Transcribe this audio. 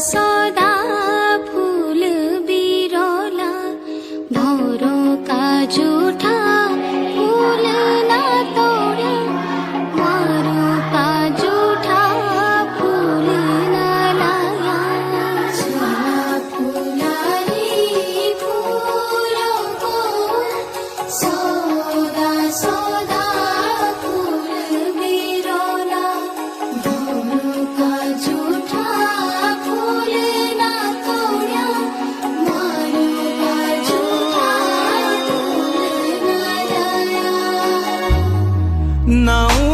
सौदा फूल बिरोला भौरो का जूठा फूल ना तोड़ा मारो का जूठा फूल ना लाया फुलारी फूलों को सौदा सौदा फूल बिरोला भौरो का जूठा फूल ना तोड़ा मारो का जूठा फूल ना लाया नाव